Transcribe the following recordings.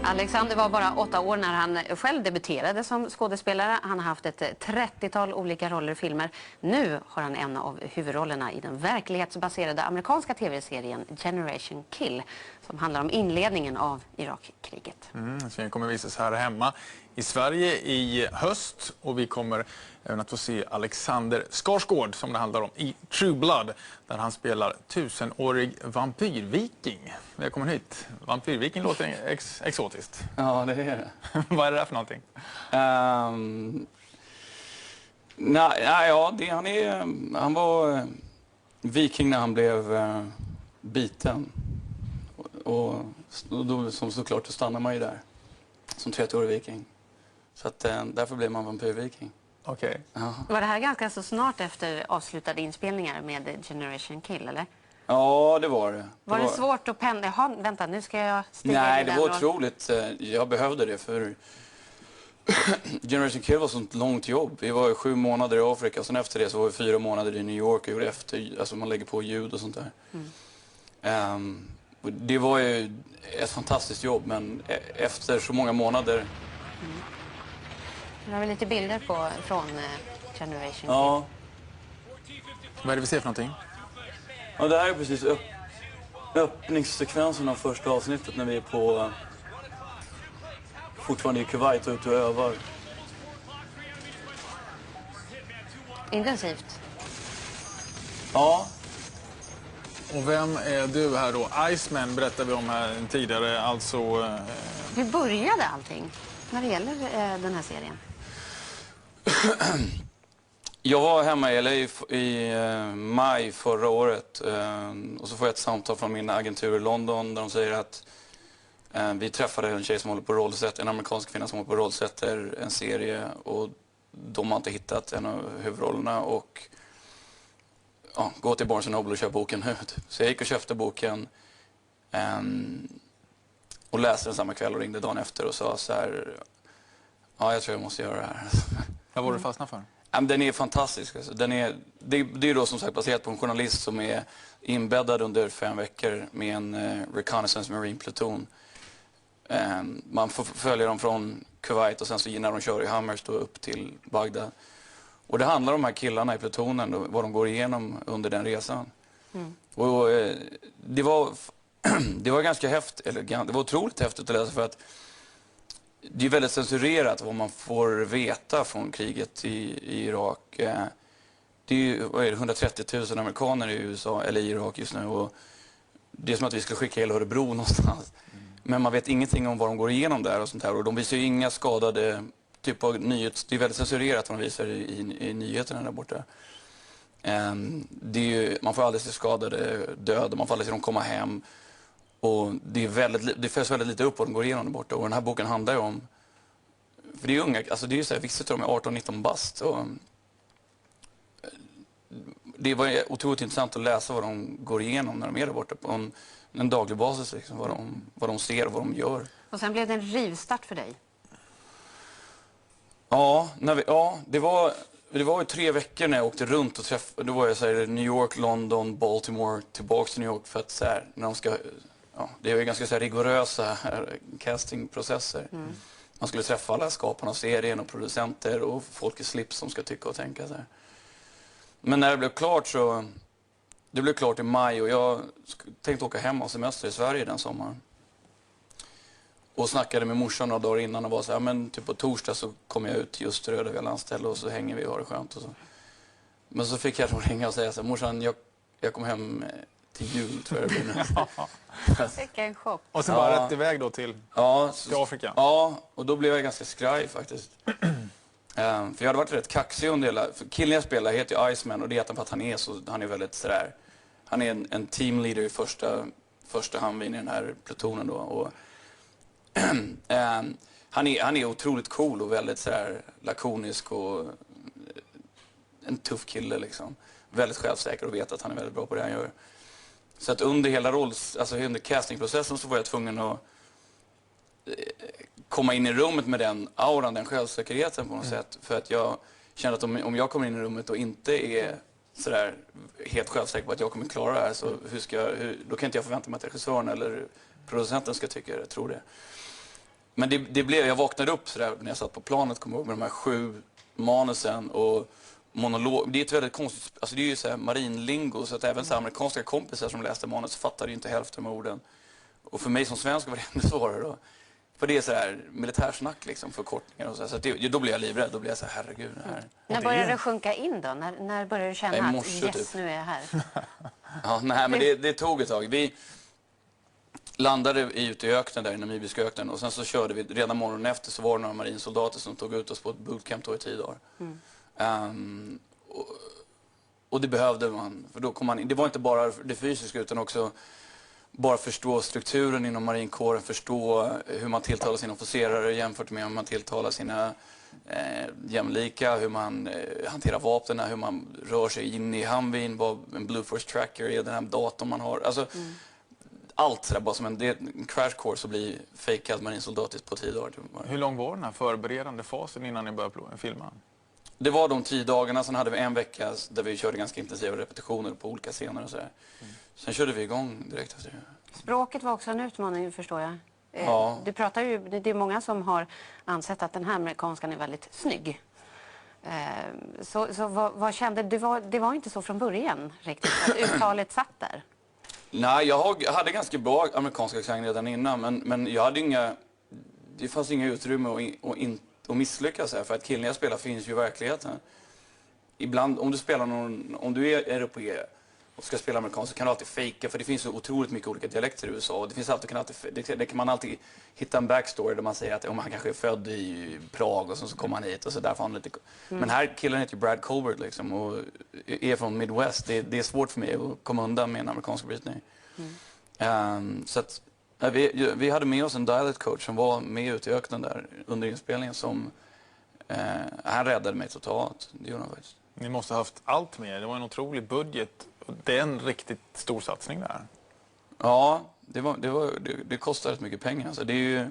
Alexander var bara 8 år när han själv debuterade som skådespelare. Han har haft ett 30-tal olika roller i filmer. Nu har han en av huvudrollerna i den verklighetsbaserade amerikanska tv-serien Generation Kill, som handlar om inledningen av Irakkriget. Den kommer visas här hemma i Sverige i höst, och vi kommer även att få se Alexander Skarsgård, som det handlar om, i True Blood, där han spelar 1000-årig vampyrviking. Välkommen hit. Vampyrviking låter exotiskt. Ja, det är det. Vad är det där för någonting? Han var viking när han blev biten. Och då, som såklart, så stannar man ju där som 30-årig viking. Så att, därför blev man vampyrviking. Okej. Ja. Var det här ganska så snart efter avslutade inspelningar med Generation Kill, eller? Ja, det var det. Var det svårt att pendla? Jaha, vänta, nu ska jag stiga Nej, in det den var otroligt. Jag behövde det, för Generation Kill var sånt långt jobb. Vi var 7 månader i Afrika, och sen efter det så var vi 4 månader i New York och gjorde alltså man lägger på ljud och sånt där. Det var ju ett fantastiskt jobb, men efter så många månader... Nu har vi lite bilder från Generation Kill. Ja. Vad är det vi ser för någonting? Ja, det här är precis öppningssekvensen av första avsnittet när vi är på... fortfarande i Kuwait och ute och övar. Intensivt. Ja. Och vem är du här då? Iceman berättade vi om här tidigare, alltså... Hur började allting när det gäller den här serien? Jag var hemma i LA i maj förra året, och så får jag ett samtal från min agentur i London där de säger att vi träffade en tjej som håller på rollsätt, en amerikansk kvinna som håller på rollsätter en serie, och de har inte hittat en av huvudrollerna, och gå till Barnes & Noble och köpa boken nu. Så jag gick och köpte boken och läste den samma kväll och ringde dagen efter och sa så här: ja, jag tror jag måste göra det här. Vad var du fastnat för? Den är fantastisk. Alltså. Det är då som sagt baserat på en journalist som är inbäddad under 5 veckor med en Reconnaissance Marine Platoon. Man får följa dem från Kuwait och sen så när de kör i Hammers då upp till Bagdad. Och det handlar om de här killarna i plutonen och vad de går igenom under den resan. Och det var ganska häftigt, eller det var otroligt häftigt att läsa, för att det är väldigt censurerat vad man får veta från kriget i Irak. Det är ju 130 000 amerikaner i USA eller i Irak just nu, och det är som att vi skulle skicka hela Örebro någonstans. Men man vet ingenting om vad de går igenom där och sånt här, och de visar ju inga skadade typ av nyhets. Det är väldigt censurerat vad de visar i nyheterna där borta. Det är ju, man får aldrig se skadade döda, man får aldrig se dem komma hem. Och det följs väldigt lite upp vad de går igenom där borta. Och den här boken handlar ju om, för det är unga, alltså det är ju så här, vissa tror de är 18-19 bast. Och det var otroligt intressant att läsa vad de går igenom när de är där borta på en daglig basis, liksom, vad de ser och vad de gör. Och sen blev det en rivstart för dig. Ja, det var ju 3 veckor när jag åkte runt och träffade. Då var jag så här, New York, London, Baltimore, tillbaka till New York, för att så här, när de ska, det är ju ganska så här rigorösa castingprocesser. Man skulle träffa alla skaparna av serien och producenter och folk i slips som ska tycka och tänka så här. Men när det blev klart det blev klart i maj, och jag tänkte åka hem och semester i Sverige den sommaren. Och snackade med morsan några dagar innan och var så här, men typ på torsdag så kommer jag ut till just Röda vid landställe och så hänger vi och har det skönt och så. Men så fick jag ringa och säga så här: morsan, jag kom hem till jul, tror jag det blir nu. Vilken chock. Och sen bara rätt iväg då till Afrika. Ja, och då blev jag ganska skraj faktiskt. För jag hade varit rätt kaxig under hela... För killen jag spelar heter ju Iceman, och det heter han för att han är väldigt sådär... Han är en teamleader i första handvin i den här plutonen då. Och han är otroligt cool och väldigt sådär lakonisk och en tuff kille liksom. Väldigt självsäker och vet att han är väldigt bra på det han gör. Så att under hela under castingprocessen så var jag tvungen att komma in i rummet med den auran, den självsäkerheten på något sätt. För att jag kände att om jag kommer in i rummet och inte är sådär helt självsäker på att jag kommer klara det här, så då kan inte jag förvänta mig att regissören eller producenten ska tycka det, tror det. Men det blev, jag vaknade upp så där, när jag satt på planet, kom ihåg, med de här 7 manusen och monolog. Det är ett väldigt konstigt, alltså det är ju så här marinlingo, så att även så amerikanska kompisar som läste manus fattade ju inte hälften av orden. Och för mig som svensk var det ännu svårare då. För det är så här militärsnack liksom, förkortningar och så. Så då blir jag livrädd, då blir jag så här, herregud. Det här. När började det sjunka in då? När började du känna morse, att yes, typ. nu är jag här? Ja, nej, men det tog ett tag. Vi landade ute i öknen där, i namibiska öknen, och sen så körde vi, redan morgonen efter så var det några marinsoldater som tog ut oss på ett bootcamp då i 10 dagar. Och det behövde man, för då kom man in. Det var inte bara det fysiska utan också bara förstå strukturen inom marinkåren, förstå hur man tilltalar sina officerare jämfört med hur man tilltalar sina jämlika, hur man hanterar vapnen, hur man rör sig in i Humveen, vad en Blue Force Tracker är, den här datorn man har. Alltså, allt sådär, bara som en crash course och bli fejkad marinsoldatiskt på 10 dagar. Hur lång var den här förberedande fasen innan ni började filma? Det var de 10 dagarna, sen hade vi en vecka där vi körde ganska intensiva repetitioner på olika scener och sådär. Sen körde vi igång direkt efter det. Språket var också en utmaning, förstår jag. Ja. Du pratar ju, det är många som har ansett att den här amerikanskan är väldigt snygg. Så vad kände du? Det var inte så från början riktigt, att uttalet satt där. Nej, jag hade ganska bra amerikanska accent redan innan, men jag hade det fanns inga utrymme att misslyckas här, för att killen jag spelar finns ju i verkligheten. Ibland, om du är europé och ska spela amerikansk, så kan du alltid fejka, för det finns så otroligt mycket olika dialekter i USA. Och det kan man alltid hitta en backstory där man säger att han kanske är född i Prag och så kommer han hit och så därför han lite. Men här killen heter ju Brad Colbert liksom, och är från Midwest. Det är svårt för mig att komma undan med en amerikansk brytning. Så att vi hade med oss en dialect coach som var med ute i öknen där under inspelningen som han räddade mig totalt. Det gjorde han faktiskt. Ni måste ha haft allt med. Det var en otrolig budget. Det är en riktigt stor satsning där. Ja, det kostar rätt mycket pengar. Alltså, det är ju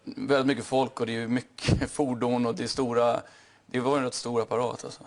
väldigt mycket folk och det är mycket fordon och det var en rätt stor apparat. Alltså.